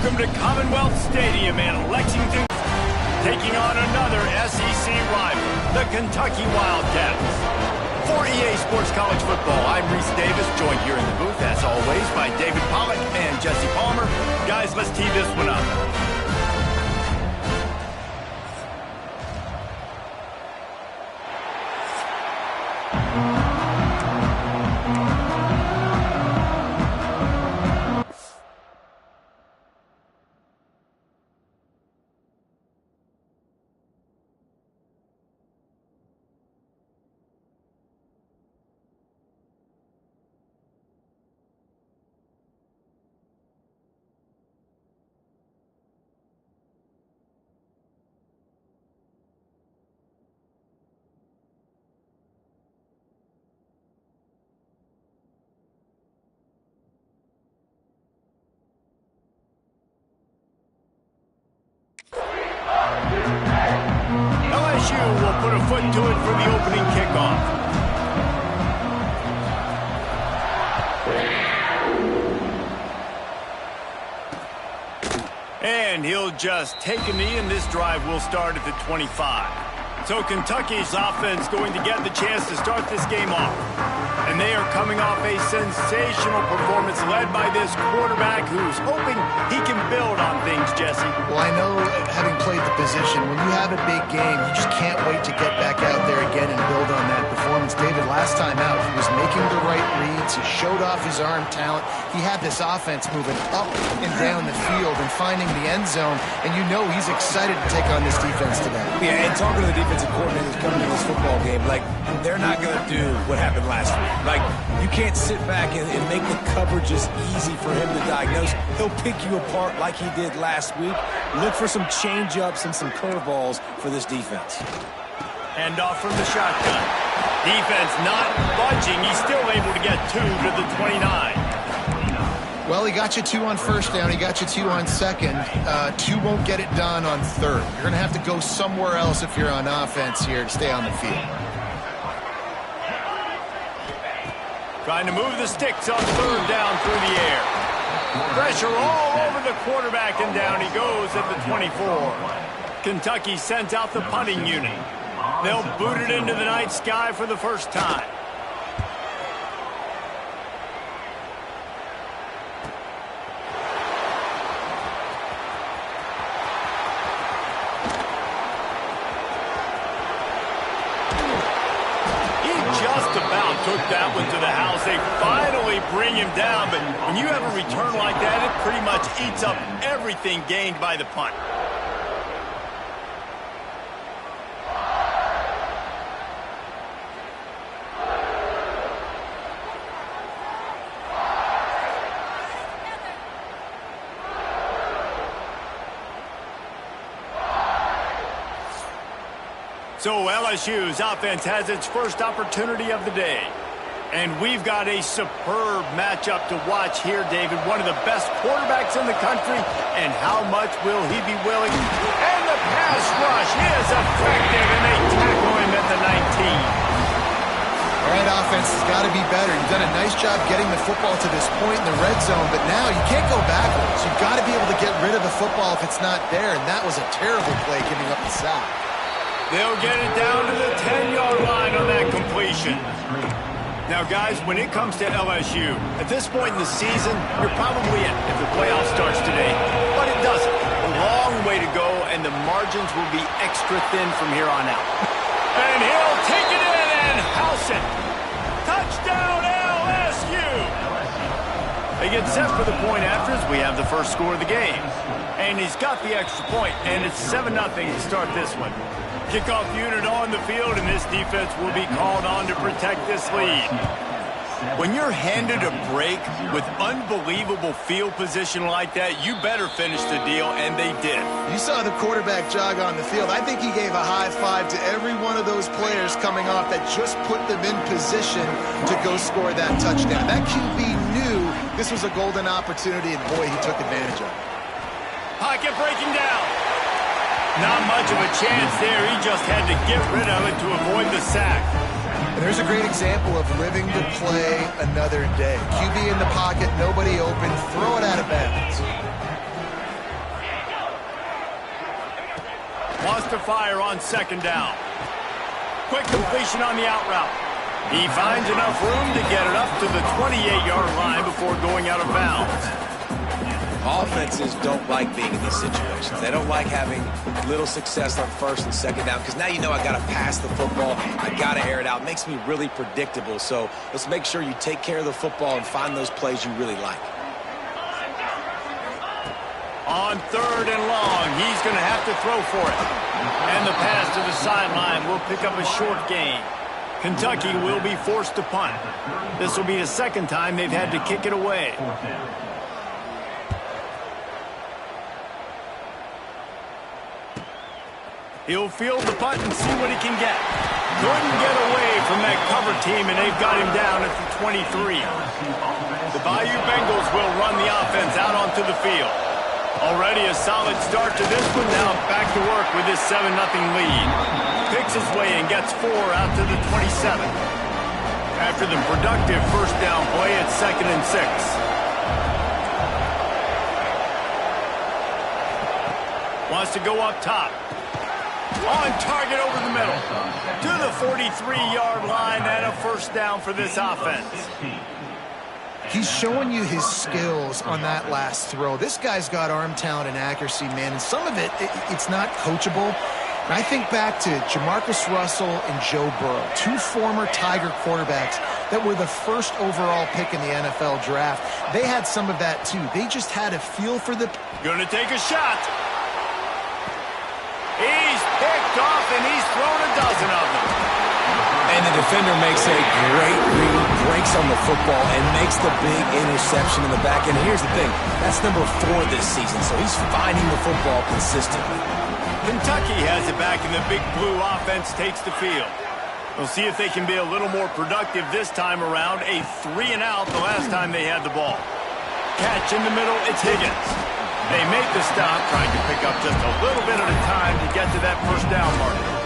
Welcome to Commonwealth Stadium in Lexington, taking on another SEC rival, the Kentucky Wildcats. For EA Sports College Football, I'm Reese Davis, joined here in the booth, as always, by David Pollack and Jesse Palmer. Guys, let's tee this one up. LSU will put a foot to it for the opening kickoff. And he'll just take a knee, and this drive will start at the 25. So Kentucky's offense going to get the chance to start this game off. And they are coming off a sensational performance led by this quarterback who's hoping he can build on things, Jesse. Well, I know, having played the position, when you have a big game, you just can't wait to get back out there again and build on that performance. David, last time out, he was making the right reads. He showed off his arm talent. He had this offense moving up and down the field and finding the end zone. And you know he's excited to take on this defense today. Yeah, and talking to the defensive coordinators coming to this football game, like, they're not going to do what happened last week. Like, you can't sit back and make the coverages easy for him to diagnose. He'll pick you apart like he did last week. Look for some change-ups and some curveballs for this defense. Hand off from the shotgun. Defense not budging. He's still able to get 2 to the 29. Well, he got you 2 on first down. He got you 2 on second. 2 won't get it done on third. You're going to have to go somewhere else if you're on offense here to stay on the field. Trying to move the sticks on third down through the air. Pressure all over the quarterback, and down he goes at the 24. Kentucky sent out the punting unit. They'll boot it into the night sky for the first time. Just about took that one to the house. They finally bring him down, but when you have a return like that, it pretty much eats up everything gained by the punt. So LSU's offense has its first opportunity of the day. And we've got a superb matchup to watch here, David. One of the best quarterbacks in the country. And how much will he be willing? And the pass rush is effective, and they tackle him at the 19. All right, offense has got to be better. You've done a nice job getting the football to this point in the red zone, but now you can't go backwards. You've got to be able to get rid of the football if it's not there, and that was a terrible play giving up the sack. They'll get it down to the 10-yard line on that completion. Now, guys, when it comes to LSU, at this point in the season, you're probably in if the playoff starts today. But it doesn't. A long way to go, and the margins will be extra thin from here on out. And he'll take it in and house it. Touchdown, LSU! They get set for the point after as we have the first score of the game. And he's got the extra point, and it's 7-0 to start this one. Kickoff unit on the field, and this defense will be called on to protect this lead. When you're handed a break with unbelievable field position like that, you better finish the deal, and they did. You saw the quarterback jog on the field. I think he gave a high five to every one of those players coming off that just put them in position to go score that touchdown. That QB knew this was a golden opportunity, and boy, he took advantage of it. Pocket breaking down. Not much of a chance there. He just had to get rid of it to avoid the sack. And there's a great example of living to play another day. QB in the pocket, nobody open, throw it out of bounds. to fire on second down. Quick completion on the out route. He finds enough room to get it up to the 28-yard line before going out of bounds. Offenses don't like being in these situations. They don't like having little success on first and second down because now you know I got to pass the football. I got to air it out. It makes me really predictable. So let's make sure you take care of the football and find those plays you really like. On third and long, he's going to have to throw for it. And the pass to the sideline will pick up a short gain. Kentucky will be forced to punt. This will be the second time they've had to kick it away. He'll field the punt and see what he can get. Couldn't get away from that cover team, and they've got him down at the 23. The Bayou Bengals will run the offense out onto the field. Already a solid start to this one. Now back to work with this 7-0 lead. Picks his way and gets 4 out to the 27. After the productive first down play, it's 2nd and 6. Wants to go up top. On target over the middle. To the 43-yard line and a first down for this offense. He's showing you his skills on that last throw. This guy's got arm talent and accuracy, man, and some of it's not coachable. And I think back to Jamarcus Russell and Joe Burrow, 2 former Tiger quarterbacks that were the first overall pick in the NFL draft. They had some of that, too. They just had a feel for the... Gonna take a shot. He's picked off, and he's thrown a dozen of them. And the defender makes a great read, breaks on the football, and makes the big interception in the back end. And here's the thing, that's number 4 this season, so he's finding the football consistently. Kentucky has it back, and the big blue offense takes the field. We'll see if they can be a little more productive this time around. A 3-and-out the last time they had the ball. Catch in the middle, it's Higgins. They make the stop, trying to pick up just a little bit at a time to get to that first down marker.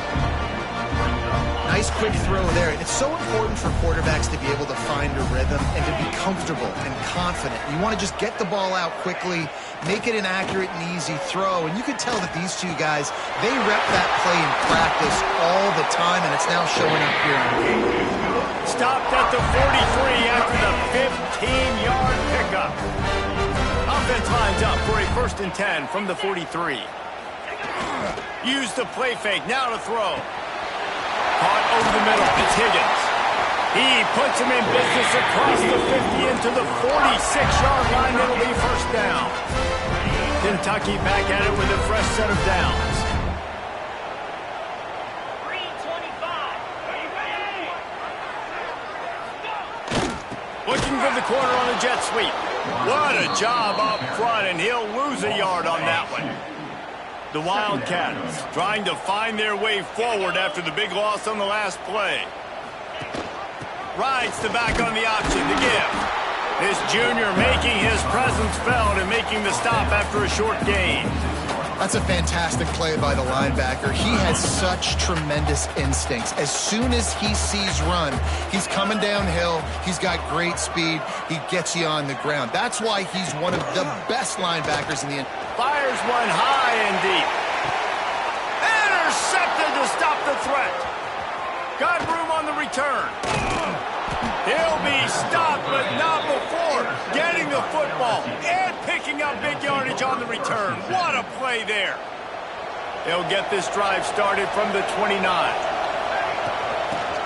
Nice quick throw there. It's so important for quarterbacks to be able to find a rhythm and to be comfortable and confident. You want to just get the ball out quickly, make it an accurate and easy throw. And you could tell that these two guys, they rep that play in practice all the time, and it's now showing up here on the game. Stopped at the 43 after the 15-yard pickup. Offense lines up for a 1st and 10 from the 43. Use the play fake, now to throw. Caught over the middle, it's Higgins. He puts him in business across the 50 into the 46-yard line. It'll be first down. Kentucky back at it with a fresh set of downs. 3:25. Looking for the corner on the jet sweep. What a job up front, and he'll lose a yard on that one. The Wildcats trying to find their way forward after the big loss on the last play. Rides the back on the option to give. This junior making his presence felt and making the stop after a short gain. That's a fantastic play by the linebacker. He has such tremendous instincts. As soon as he sees run, he's coming downhill. He's got great speed. He gets you on the ground. That's why he's one of the best linebackers in the... Fires one high and deep. Intercepted to stop the threat. Got room on the return. He'll be stopped, but not before getting the football and picking up big yardage on the return. What a play there. They'll get this drive started from the 29.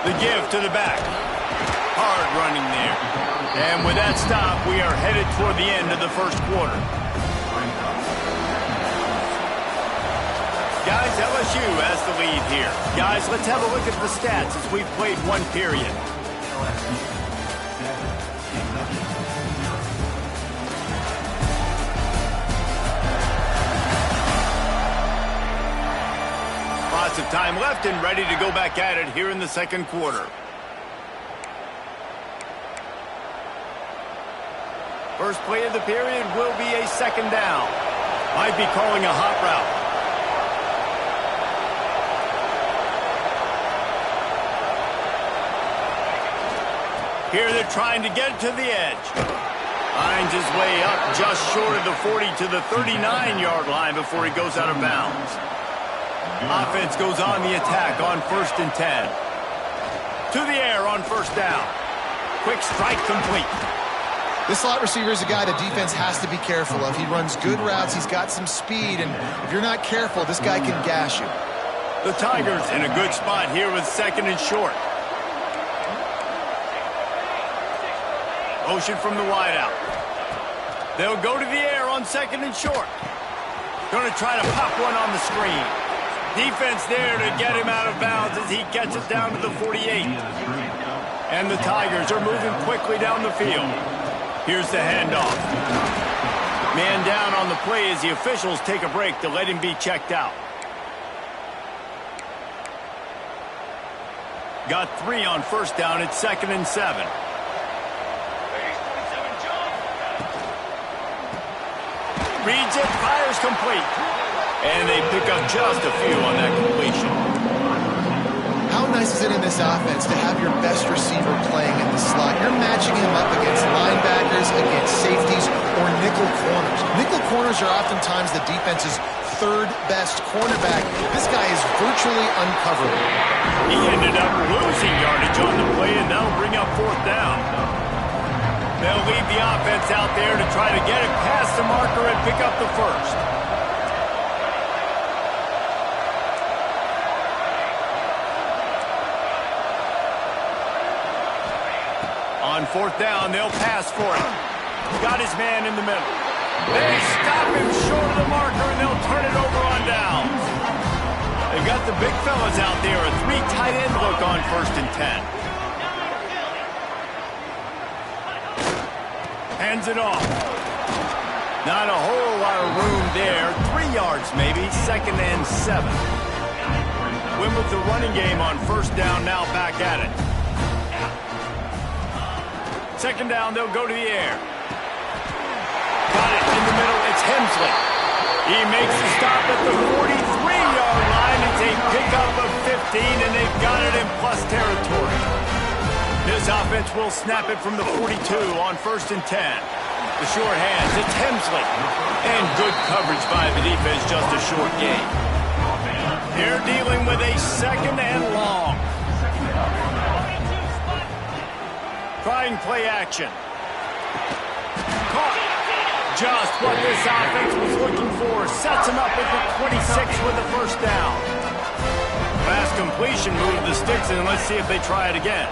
The give to the back. Hard running there. And with that stop, we are headed toward the end of the first quarter. Guys, LSU has the lead here. Guys, let's have a look at the stats as we've played one period. Lots of time left and ready to go back at it here in the second quarter. First play of the period will be a 2nd down. Might be calling a hot route. Here they're trying to get to the edge. Finds his way up just short of the 40 to the 39-yard line before he goes out of bounds. Offense goes on the attack on 1st and 10. To the air on 1st down. Quick strike complete. This slot receiver is a guy the defense has to be careful of. He runs good routes. He's got some speed, and if you're not careful, this guy can gash you. The Tigers in a good spot here with 2nd and short. Motion from the wideout. They'll go to the air on 2nd and short. Going to try to pop one on the screen. Defense there to get him out of bounds as he gets it down to the 48. And the Tigers are moving quickly down the field. Here's the handoff. Man down on the play as the officials take a break to let him be checked out. Got 3 on 1st down at 2nd and 7. Reads it, fires complete. And they pick up just a few on that completion. How nice is it in this offense to have your best receiver playing in the slot? You're matching him up against linebackers, against safeties, or nickel corners. Nickel corners are oftentimes the defense's 3rd best cornerback. This guy is virtually uncoverable. He ended up losing yardage on the play, and that'll bring up 4th down. They'll leave the offense out there to try to get it past the marker and pick up the 1st. On 4th down, they'll pass for it. Got his man in the middle. They stop him short of the marker, and they'll turn it over on downs. They've got the big fellas out there, a 3 tight end look on 1st and 10. Hands it off. Not a whole lot of room there. 3 yards maybe, 2nd and 7. Win with the running game on 1st down, now back at it. 2nd down, they'll go to the air. Got it in the middle, it's Hemsley. He makes the stop at the 43-yard line. It's a pickup of 15, and they've got it in plus territory. This offense will snap it from the 42 on 1st and 10. The short hands, it's Hemsley. And good coverage by the defense, just a short gain. They're dealing with a 2nd and long. Trying play action. Caught. Just what this offense was looking for. Sets him up at the 26 with the 1st down. Fast completion, move the sticks, and let's see if they try it again.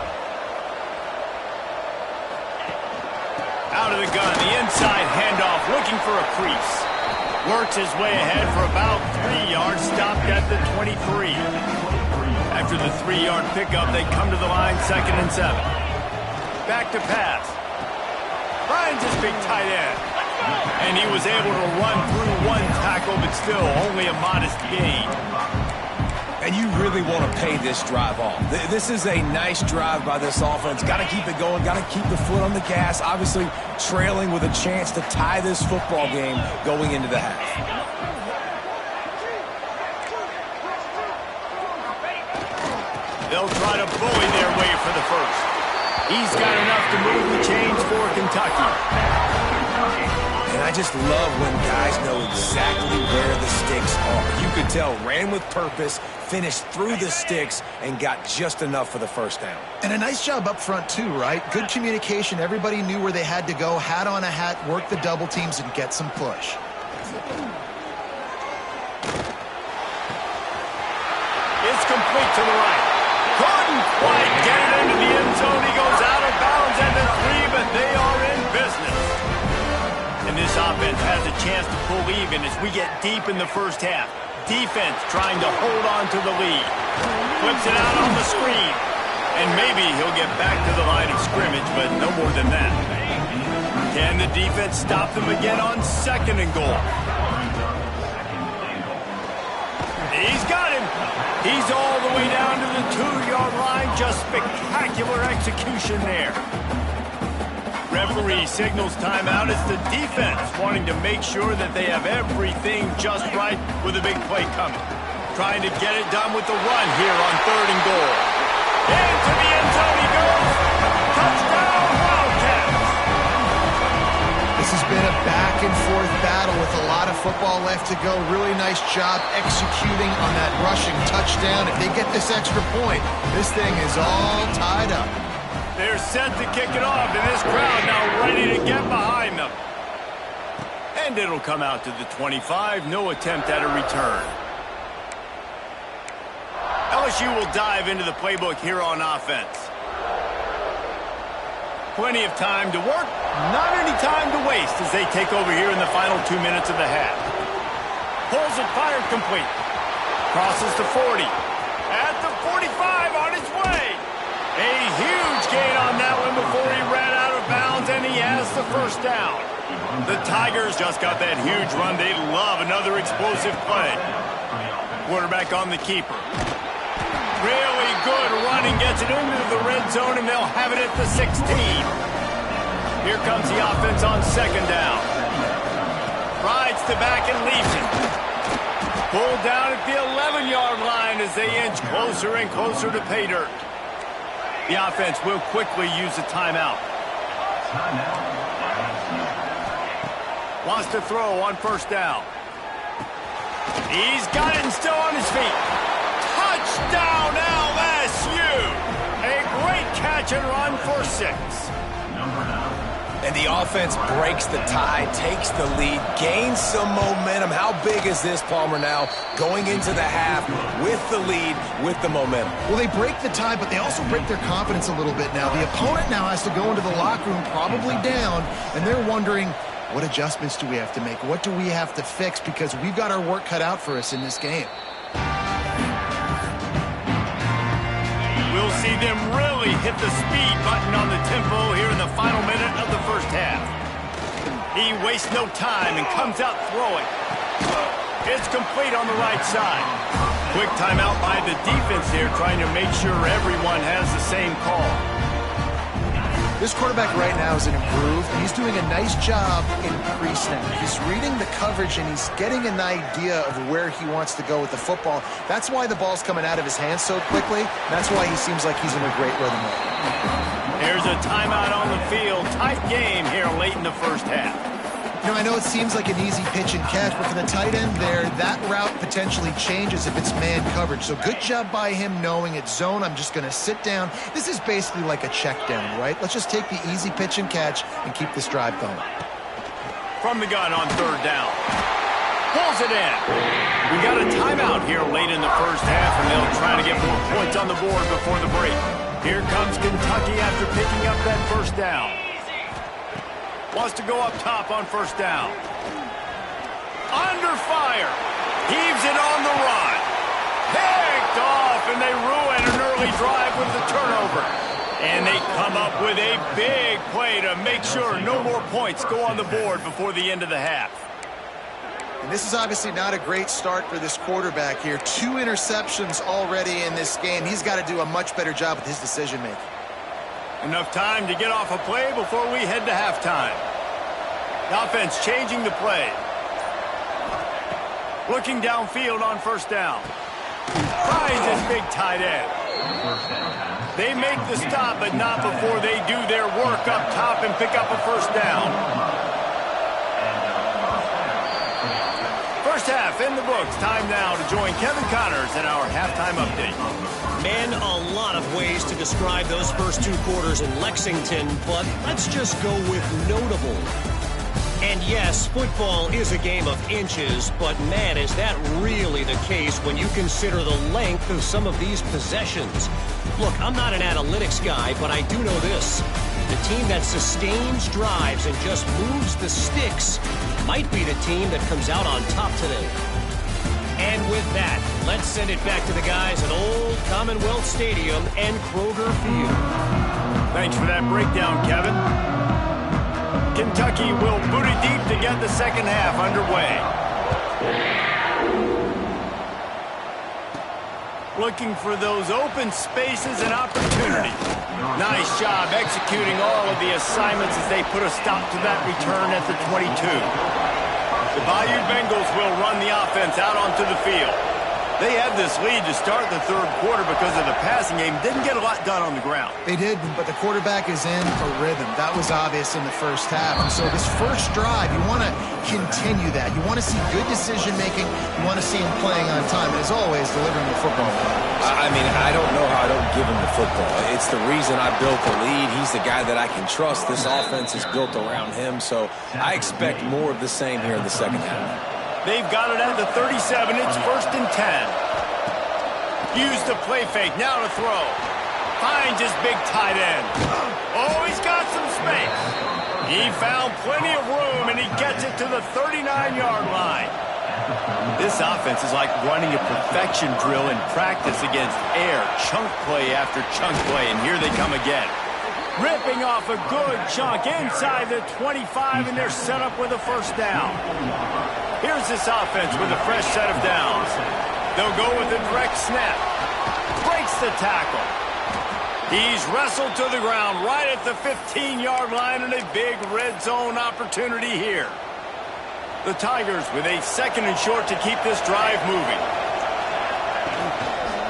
Out of the gun, the inside handoff, looking for a crease. Works his way ahead for about 3 yards, stopped at the 23. After the 3-yard pickup, they come to the line, 2nd and 7. Back to pass. Finds his big tight end. And he was able to run through 1 tackle, but still only a modest gain. And you really want to pay this drive off. This is a nice drive by this offense. Got to keep it going. Got to keep the foot on the gas. Obviously, trailing with a chance to tie this football game going into the half. They'll try to bully their way for the 1st. He's got enough to move the chains for Kentucky. And I just love when guys know exactly where the sticks are. You could tell, ran with purpose, finished through the sticks, and got just enough for the 1st down. And a nice job up front, too, right? Good communication. Everybody knew where they had to go, hat on a hat, work the double teams, and get some push. It's complete to the right. Couldn't quite get it into the end zone. He goes out of bounds at the 3, but they are in business. And this offense has a chance to pull even as we get deep in the 1st half. Defense trying to hold on to the lead. Flips it out on the screen. And maybe he'll get back to the line of scrimmage, but no more than that. Can the defense stop them again on 2nd and goal? He's got him. He's all the way down to the 2-yard line. Just spectacular execution there. Referee signals timeout. It's the defense wanting to make sure that they have everything just right with a big play coming. Trying to get it done with the run here on 3rd and goal. Into the end zone he goes. Touchdown, Wildcats. This has been a back-and-forth battle with a lot of football left to go. Really nice job executing on that rushing touchdown. If they get this extra point, this thing is all tied up. They're set to kick it off, and this crowd now ready to get behind them. And it'll come out to the 25. No attempt at a return. LSU will dive into the playbook here on offense. Plenty of time to work, not any time to waste as they take over here in the final 2 minutes of the half. Pulls it, fired complete. Crosses to 40. At the 45, on his way. A huge gain on that one before he ran out of bounds, and he has the first down. The Tigers just got that huge run. They love another explosive play. Quarterback on the keeper. Really good running, gets it into the red zone, and they'll have it at the 16. Here comes the offense on second down. Rides to back and leaves it. Pulled down at the 11-yard line as they inch closer and closer to pay dirt. The offense will quickly use a timeout. Wants to throw on first down. He's got it and still on his feet. Touchdown LSU! A great catch and run for 6. And the offense breaks the tie, takes the lead, gains some momentum. How big is this, Palmer, now going into the half with the lead, with the momentum? Well, they break the tie, but they also break their confidence a little bit now. The opponent now has to go into the locker room probably down, and they're wondering, what adjustments do we have to make? What do we have to fix? Because we've got our work cut out for us in this game. We'll see them really hit the speed button on the tempo here in the final minute of the first half. He wastes no time and comes out throwing. It's complete on the right side. Quick timeout by the defense here, trying to make sure everyone has the same call. This quarterback right now is an improved. He's doing a nice job in pre-snap. He's reading the coverage, and he's getting an idea of where he wants to go with the football. That's why the ball's coming out of his hands so quickly. That's why he seems like he's in a great rhythm. There's a timeout on the field. Tight game here late in the first half. You know, I know it seems like an easy pitch and catch, but for the tight end there, that route potentially changes if it's man coverage. So good job by him knowing it's zone. I'm just going to sit down. This is basically like a check down, right? Let's just take the easy pitch and catch and keep this drive going. From the gun on third down. Pulls it in. We got a timeout here late in the first half, and they'll try to get more points on the board before the break. Here comes Kentucky after picking up that first down. Wants to go up top on first down. Under fire. Heaves it on the run. Picked off, and they ruin an early drive with the turnover. And they come up with a big play to make sure no more points go on the board before the end of the half. And this is obviously not a great start for this quarterback here. 2 interceptions already in this game. He's got to do a much better job with his decision-making. Enough time to get off a play before we head to halftime. The offense changing the play. Looking downfield on first down. Finds his big tight end. They make the stop, but not before they do their work up top and pick up a first down. First half in the books. Time now to join Kevin Connors in our halftime update. Man, a lot of ways to describe those first 2 quarters in Lexington, but let's just go with notable. And yes, football is a game of inches, but man, is that really the case when you consider the length of some of these possessions. Look, I'm not an analytics guy, but I do know this. The team that sustains drives and just moves the sticks might be the team that comes out on top today. And with that, let's send it back to the guys at Old Commonwealth Stadium and Kroger Field. Thanks for that breakdown, Kevin. Kentucky will boot it deep to get the second half underway. Looking for those open spaces and opportunity. Nice job executing all of the assignments as they put a stop to that return at the 22. The Bayou Bengals will run the offense out onto the field. They had this lead to start the third quarter because of the passing game. Didn't get a lot done on the ground. They did, but the quarterback is in a rhythm. That was obvious in the first half. And so this first drive, you want to continue that. You want to see good decision-making. You want to see him playing on time. And as always, delivering the football. I mean, I don't know how I don't give him the football. It's the reason I built the lead. He's the guy that I can trust. This offense is built around him. So I expect more of the same here in the second half. They've got it at the 37. It's 1st and 10. Use the play fake. Now to throw. Finds his big tight end. Oh, he's got some space. He found plenty of room, and he gets it to the 39-yard line. This offense is like running a perfection drill in practice against air. Chunk play after chunk play, and here they come again. Ripping off a good chunk inside the 25, and they're set up with a first down. Here's this offense with a fresh set of downs. They'll go with a direct snap. Breaks the tackle. He's wrestled to the ground right at the 15-yard line, and a big red zone opportunity here. The Tigers with a 2nd and short to keep this drive moving.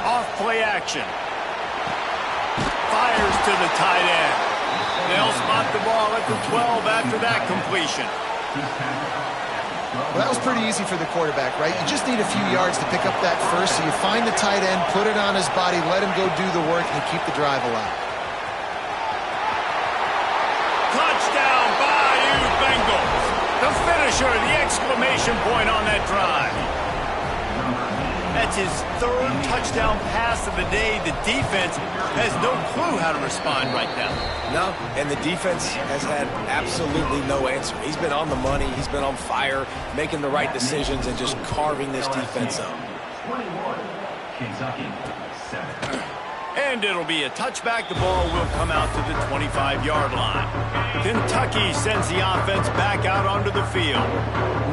Off play action. Fires to the tight end. They'll spot the ball at the 12 after that completion. Well, that was pretty easy for the quarterback, right? You just need a few yards to pick up that first, so you find the tight end, put it on his body, let him go do the work, and keep the drive alive. Touchdown, Bayou Bengals. The finisher, the exclamation point on that drive. That's his 3rd touchdown pass of the day. The defense has no clue how to respond right now. No, and the defense has had absolutely no answer. He's been on the money. He's been on fire, making the right decisions and just carving this defense up. And it'll be a touchback. The ball will come out to the 25-yard line. Kentucky sends the offense back out onto the field.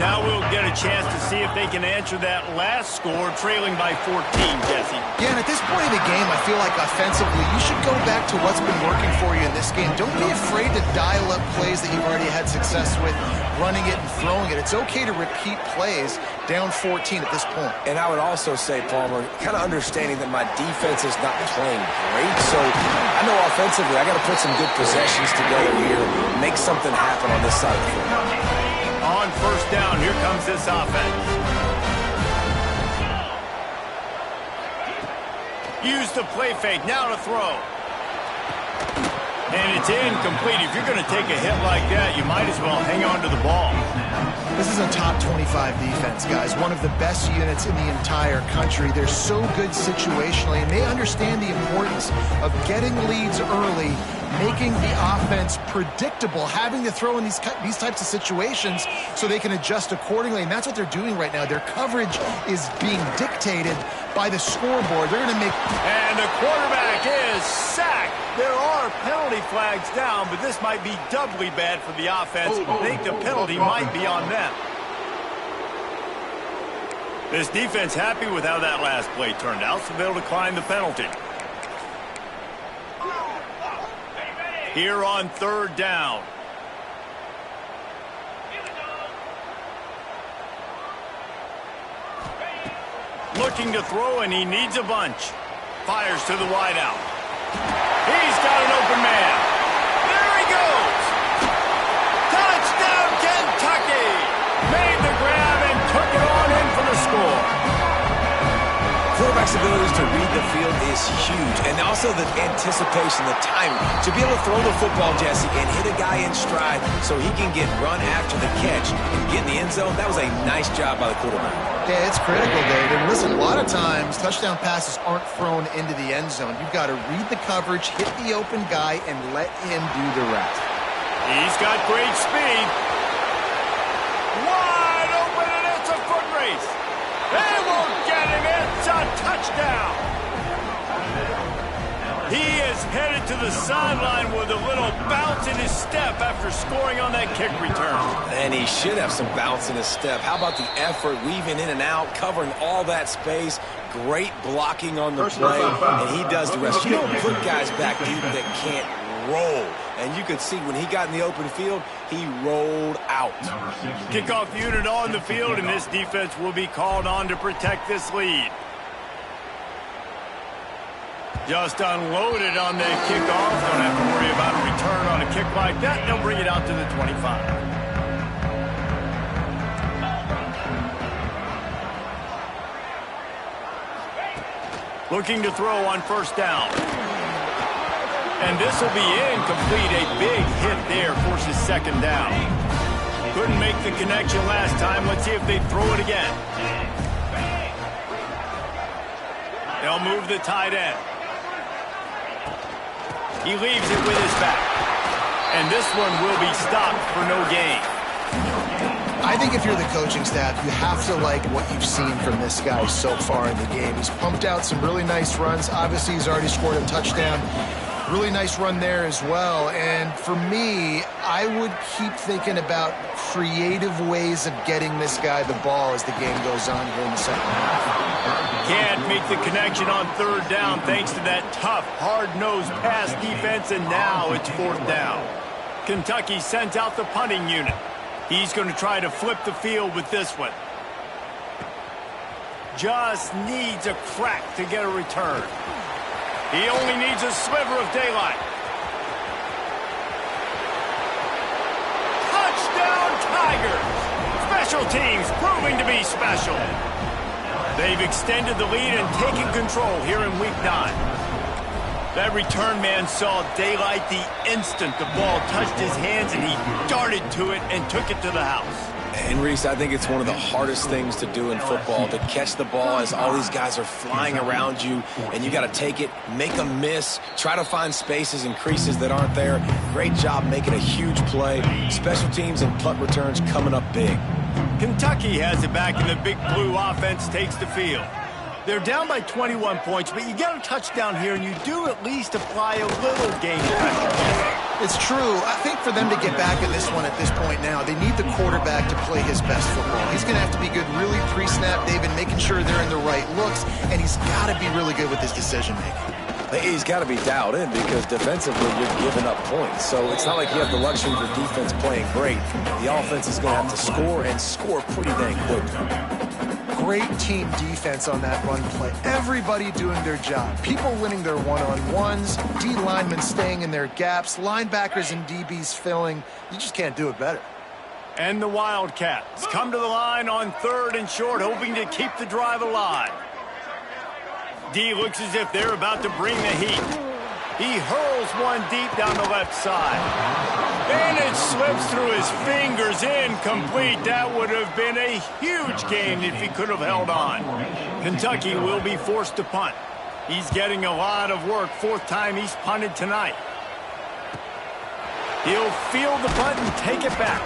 Now we'll get a chance to see if they can answer that last score, trailing by 14, Jesse. Yeah, and at this point in the game, I feel like offensively, you should go back to what's been working for you in this game. Don't be afraid to dial up plays that you've already had success with, running it and throwing it. It's okay to repeat plays down 14 at this point. And I would also say, Palmer, kind of understanding that my defense is not playing great. So I know offensively, I got to put some good possessions together here, make something happen on this side of the field. On first down, here comes this offense. Use the play fake, now to throw. And it's incomplete. If you're going to take a hit like that, you might as well hang on to the ball. This is a top 25 defense, guys. One of the best units in the entire country. They're so good situationally, and they understand the importance of getting leads early, making the offense predictable, having to throw in these types of situations so they can adjust accordingly. And that's what they're doing right now. Their coverage is being dictated by the scoreboard. They're going to make... And the quarterback is sacked. There are penalty flags down, but this might be doubly bad for the offense. I think the penalty might be on them. This defense happy with how that last play turned out, so they'll decline the penalty. Here on third down. Looking to throw, and he needs a bunch. Fires to the wideout. He's got an open man. There he goes. Touchdown, Kentucky. Made the grab and took it on in for the score. Quarterback's abilities to read the field is huge. And also the anticipation, the timing. To be able to throw the football, Jesse, and hit a guy in stride so he can get run after the catch and get in the end zone, that was a nice job by the quarterback. Yeah, it's critical, Dave. And listen, a lot of times touchdown passes aren't thrown into the end zone. You've got to read the coverage, hit the open guy, and let him do the rest. He's got great speed. Wide open, and it's a foot race. They won't get him. It's a touchdown. He is headed to the sideline with a little bounce in his step after scoring on that kick return. And he should have some bounce in his step. How about the effort, weaving in and out, covering all that space. Great blocking on the play, and he does the rest. You don't put guys back deep that can't roll. And you could see when he got in the open field, he rolled out. Kickoff unit on the field, and this defense will be called on to protect this lead. Just unloaded on that kickoff. Don't have to worry about a return on a kick like that. They'll bring it out to the 25. Looking to throw on first down. And this will be incomplete. A big hit there forces second down. Couldn't make the connection last time. Let's see if they throw it again. They'll move the tight end. He leaves it with his back. And this one will be stopped for no gain. I think if you're the coaching staff, you have to like what you've seen from this guy so far in the game. He's pumped out some really nice runs. Obviously, he's already scored a touchdown. Really nice run there as well. And for me, I would keep thinking about creative ways of getting this guy the ball as the game goes on here in the second half. Can't make the connection on third down thanks to that tough, hard-nosed pass defense, and now it's fourth down. Kentucky sends out the punting unit. He's going to try to flip the field with this one. Just needs a crack to get a return. He only needs a sliver of daylight. Touchdown, Tigers! Special teams proving to be special. They've extended the lead and taken control here in Week 9. That return man saw daylight the instant the ball touched his hands, and he darted to it and took it to the house. And, Reese, I think it's one of the hardest things to do in football, to catch the ball as all these guys are flying around you, and you got to take it, make them miss, try to find spaces and creases that aren't there. Great job making a huge play. Special teams and punt returns coming up big. Kentucky has it back, and the Big Blue offense takes the field. They're down by 21 points, but you get a touchdown here, and you do at least apply a little game pressure. It's true. I think for them to get back in this one at this point now, they need the quarterback to play his best football. He's going to have to be good really pre-snap, David, making sure they're in the right looks, and he's got to be really good with his decision-making. He's got to be dialed in because defensively you're giving up points. So it's not like you have the luxury of the defense playing great. The offense is going to have to score and score pretty dang quick. Great team defense on that run play. Everybody doing their job. People winning their one-on-ones, D linemen staying in their gaps, linebackers and DBs filling. You just can't do it better. And the Wildcats come to the line on third and short, hoping to keep the drive alive. D looks as if they're about to bring the heat. He hurls one deep down the left side. And it slips through his fingers, incomplete. That would have been a huge gain if he could have held on. Kentucky will be forced to punt. He's getting a lot of work. Fourth time he's punted tonight. He'll field the punt and take it back.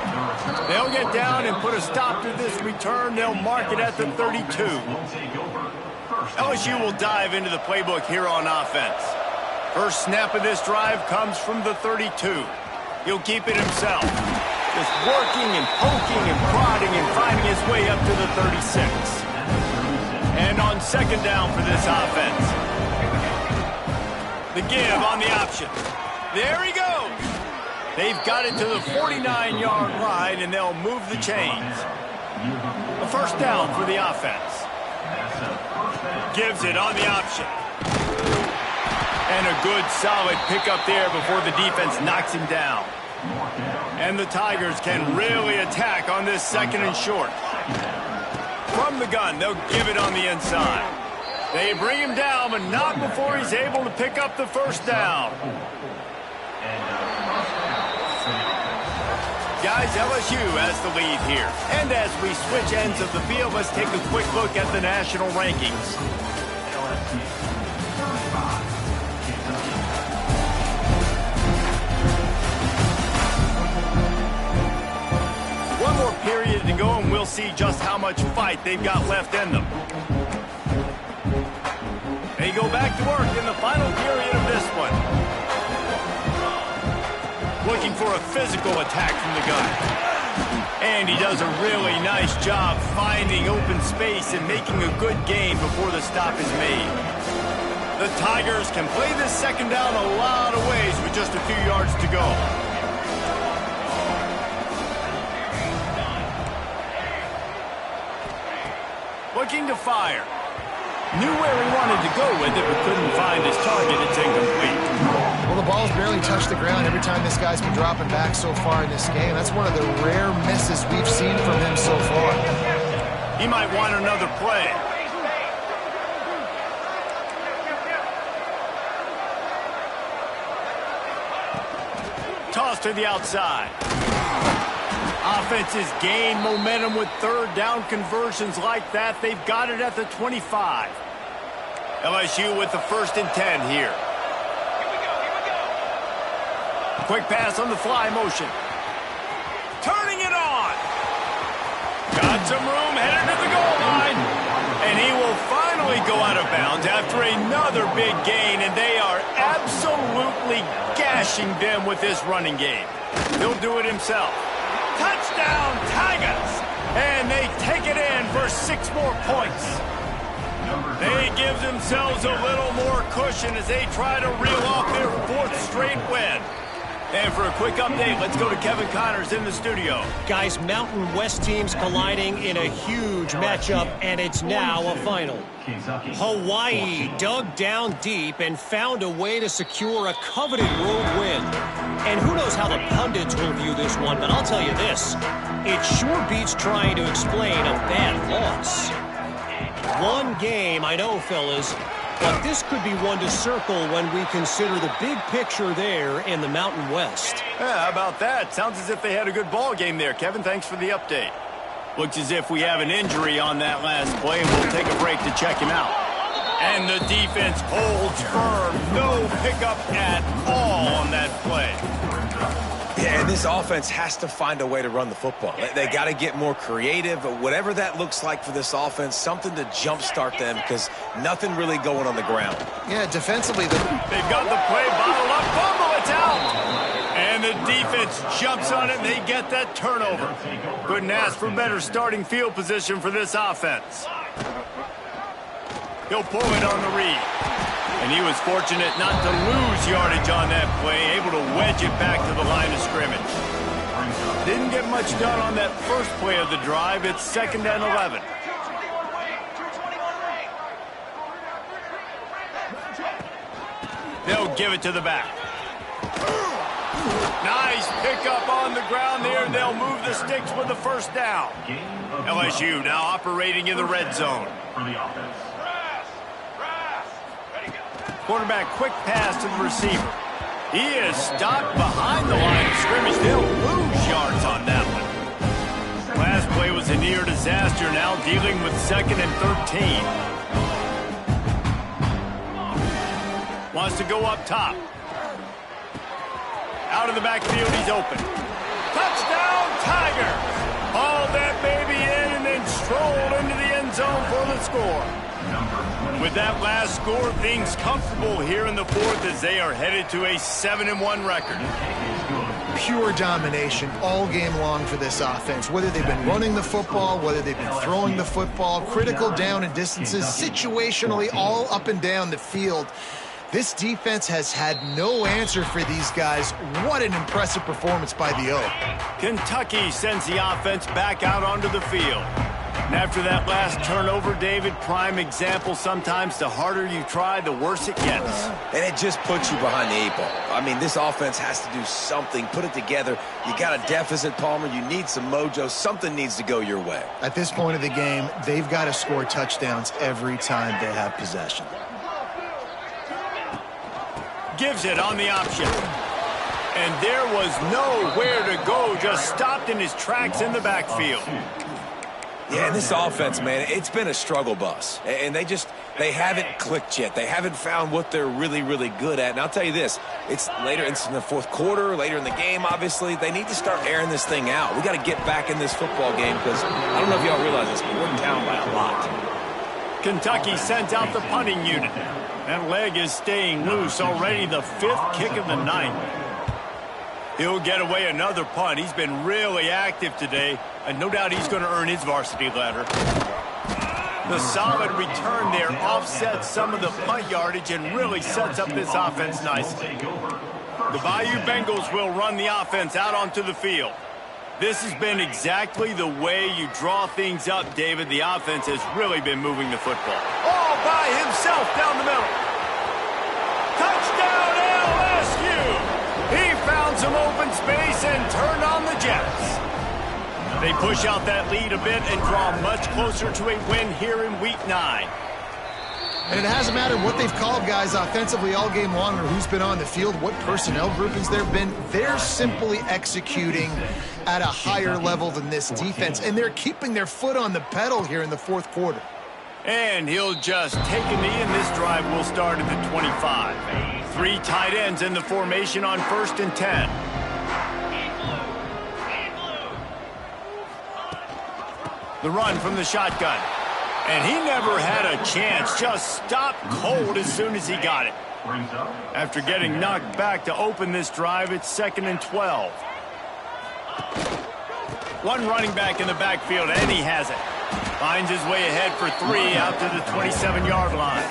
They'll get down and put a stop to this return. They'll mark it at the 32. LSU will dive into the playbook here on offense. First snap of this drive comes from the 32. He'll keep it himself. Just working and poking and prodding and finding his way up to the 36. And on second down for this offense. The give on the option. There he goes. They've got it to the 49-yard line, and they'll move the chains. A first down for the offense. Gives it on the option. And a good, solid pickup there before the defense knocks him down. And the Tigers can really attack on this second and short. From the gun, they'll give it on the inside. They bring him down, but not before he's able to pick up the first down. Guys, LSU has the lead here. And as we switch ends of the field, let's take a quick look at the national rankings. One more period to go, and we'll see just how much fight they've got left in them. They go back to work in the final period of this one. Looking for a physical attack from the gun. And he does a really nice job finding open space and making a good gain before the stop is made. The Tigers can play this second down a lot of ways with just a few yards to go. Looking to fire. Knew where he wanted to go with it, but couldn't find his target. It's incomplete. Well, the ball's barely touched the ground every time this guy's been dropping back so far in this game. That's one of the rare misses we've seen from him so far. He might want another play. Toss to the outside. Offenses gain momentum with third down conversions like that. They've got it at the 25. LSU with the 1st and 10 here. Quick pass on the fly motion. Turning it on. Got some room, headed to the goal line. And he will finally go out of bounds after another big gain, and they are absolutely gashing them with this running game. He'll do it himself. Touchdown, Tigers! And they take it in for 6 more points. They give themselves a little more cushion as they try to reel off their 4th straight win. And for a quick update, let's go to Kevin Connors in the studio. Guys, Mountain West teams colliding in a huge matchup, and it's now a final. Hawaii dug down deep and found a way to secure a coveted road win. And who knows how the pundits will view this one, but I'll tell you this. It sure beats trying to explain a bad loss. One game, I know, fellas, but this could be one to circle when we consider the big picture there in the Mountain West. Yeah, how about that? Sounds as if they had a good ball game there. Kevin, thanks for the update. Looks as if we have an injury on that last play, and we'll take a break to check him out. And the defense holds firm. No pickup at all on that play. Yeah, and this offense has to find a way to run the football. They got to get more creative, whatever that looks like for this offense, something to jumpstart them because nothing really going on the ground. Yeah, defensively, they've got the play bottled up. Fumble, it's out. And the defense jumps on it, and they get that turnover. Couldn't ask for better starting field position for this offense. He'll pull it on the read. And he was fortunate not to lose yardage on that play, able to wedge it back to the line of scrimmage. Didn't get much done on that first play of the drive. It's 2nd and 11. They'll give it to the back. Nice pickup on the ground there. They'll move the sticks with the 1st down. LSU now operating in the red zone. Quarterback quick pass to the receiver. He is stopped behind the line of scrimmage. They'll lose yards on that one. Last play was a near disaster, now dealing with 2nd and 13. Wants to go up top. Out of the backfield, he's open. Touchdown, Tiger! Hauled that baby in and then strolled into the end zone for the score. With that last score, things comfortable here in the 4th as they are headed to a 7-1 record. Pure domination all game long for this offense. Whether they've been running the football, whether they've been throwing the football, critical down and distances, situationally all up and down the field. This defense has had no answer for these guys. What an impressive performance by the O. Kentucky sends the offense back out onto the field. And after that last turnover, David, prime example, sometimes the harder you try, the worse it gets. And it just puts you behind the 8 ball. I mean, this offense has to do something, put it together. You got a deficit, Palmer. You need some mojo. Something needs to go your way. At this point of the game, they've got to score touchdowns every time they have possession. Gives it on the option. And there was nowhere to go, just stopped in his tracks in the backfield. Yeah, and this offense, man, it's been a struggle bus. And they haven't clicked yet. They haven't found what they're really, really good at. And I'll tell you this, it's later in the 4th quarter, later in the game, obviously. They need to start airing this thing out. We got to get back in this football game because I don't know if y'all realize this, but we're down by a lot. Kentucky sends out the punting unit. That leg is staying loose. Already the 5th kick of the night. He'll get away another punt. He's been really active today, and no doubt he's going to earn his varsity ladder. The solid return there offsets some of the punt yardage and really sets up this offense nicely. The Bayou Bengals will run the offense out onto the field. This has been exactly the way you draw things up, David. The offense has really been moving the football. All by himself down the middle. Touchdown, LSU! He found some open space and turned on the Jets. They push out that lead a bit and draw much closer to a win here in Week 9. And it hasn't mattered what they've called guys offensively all game long or who's been on the field, what personnel groupings there have been. They're simply executing at a higher level than this defense, and they're keeping their foot on the pedal here in the fourth quarter. And he'll just take a knee, and this drive will start at the 25. 3 tight ends in the formation on 1st and 10. The run from the shotgun. And he never had a chance, just stopped cold as soon as he got it. After getting knocked back to open this drive, it's 2nd and 12. One running back in the backfield, and he has it. Finds his way ahead for 3 out to the 27-yard line.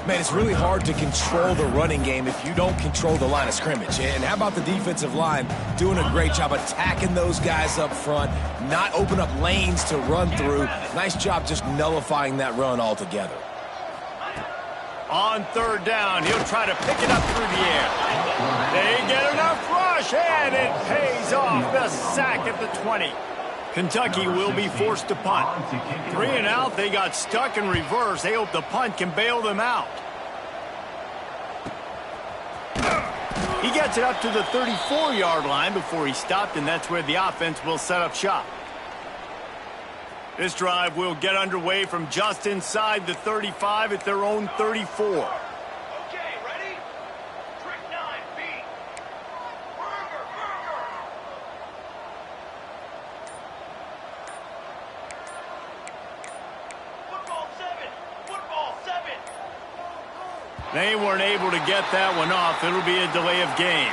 Man, it's really hard to control the running game if you don't control the line of scrimmage. And how about the defensive line doing a great job attacking those guys up front, not open up lanes to run through. Nice job just nullifying that run altogether. On 3rd down, he'll try to pick it up through the air. They get enough rush, and it pays off. The sack at the 20. Kentucky will be forced to punt. 3 and out, they got stuck in reverse. They hope the punt can bail them out. He gets it up to the 34-yard line before he stopped, and that's where the offense will set up shop. This drive will get underway from just inside the 35 at their own 34. They weren't able to get that one off. It'll be a delay of game.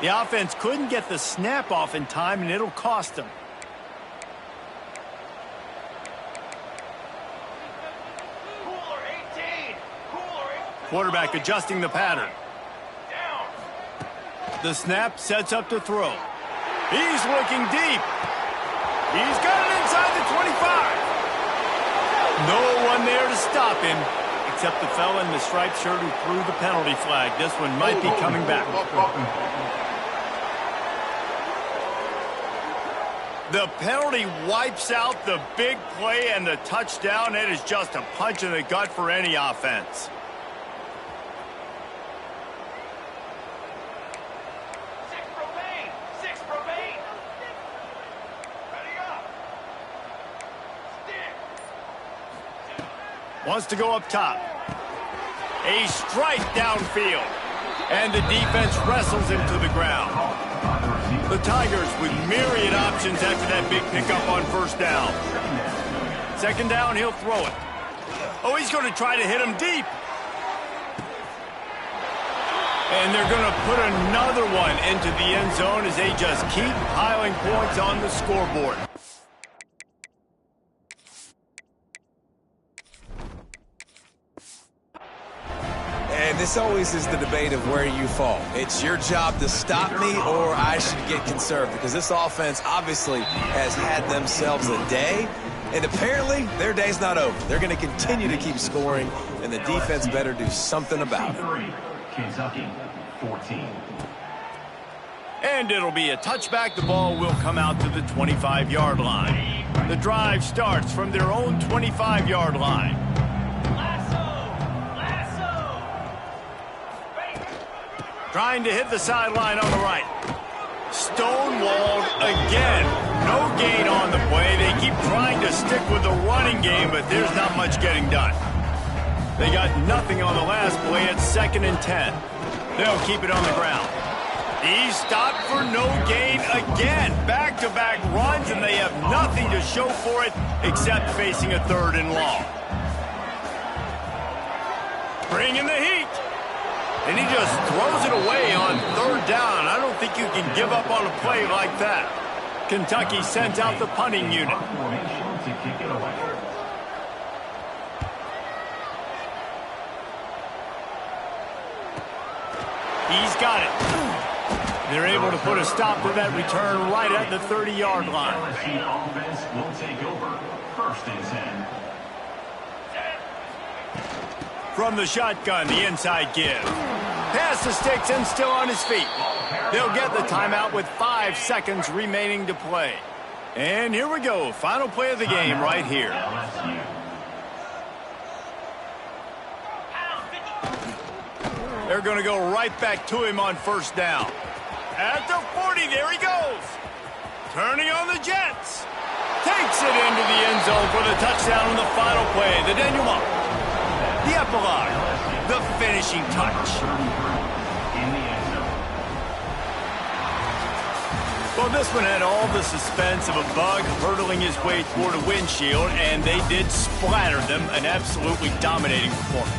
The offense couldn't get the snap off in time, and it'll cost them. Quarterback adjusting the pattern. The snap sets up to throw. He's looking deep. He's got it inside the 25. No one there to stop him, except the fella in the striped shirt who threw the penalty flag. This one might be coming back. The penalty wipes out the big play and the touchdown. It is just a punch in the gut for any offense. Wants to go up top. A strike downfield. And the defense wrestles him to the ground. The Tigers with myriad options after that big pickup on 1st down. 2nd down, he'll throw it. Oh, he's going to try to hit him deep. And they're going to put another one into the end zone as they just keep piling points on the scoreboard. And this always is the debate of where you fall. It's your job to stop me, or I should get conserved, because this offense obviously has had themselves a day, and apparently their day's not over. They're going to continue to keep scoring, and the defense better do something about it. Kentucky, 14. And it'll be a touchback. The ball will come out to the 25-yard line. The drive starts from their own 25-yard line. Trying to hit the sideline on the right. Stonewalled again. No gain on the play. They keep trying to stick with the running game, but there's not much getting done. They got nothing on the last play at 2nd and 10. They'll keep it on the ground. He's stopped for no gain again. Back-to-back runs, and they have nothing to show for it except facing a 3rd and long. Bringing the heat. And he just throws it away on 3rd down. I don't think you can give up on a play like that. Kentucky sends out the punting unit. He's got it. They're able to put a stop to that return right at the 30-yard line. LSU offense will take over. 1st and 10. From the shotgun, the inside give. Pass to sticks and still on his feet. They'll get the timeout with 5 seconds remaining to play. And here we go. Final play of the game right here. LSU. They're going to go right back to him on 1st down. At the 40, there he goes. Turning on the Jets. Takes it into the end zone for the touchdown on the final play. The denouement. The epilogue. The finishing touch. In the end zone. Well, this one had all the suspense of a bug hurtling his way toward a windshield, and they did splatter them. An absolutely dominating performance.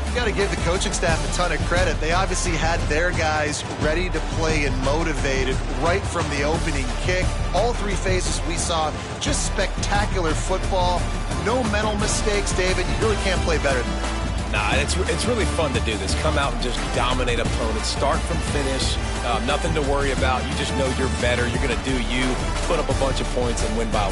You got to give the coaching staff a ton of credit. They obviously had their guys ready to play and motivated right from the opening kick. All 3 phases we saw, just spectacular football. No mental mistakes, David. You really can't play better than that. Nah, it's really fun to do this. Come out and just dominate opponents. Start from finish. Nothing to worry about. You just know you're better. You're going to do you. Put up a bunch of points and win by a lot.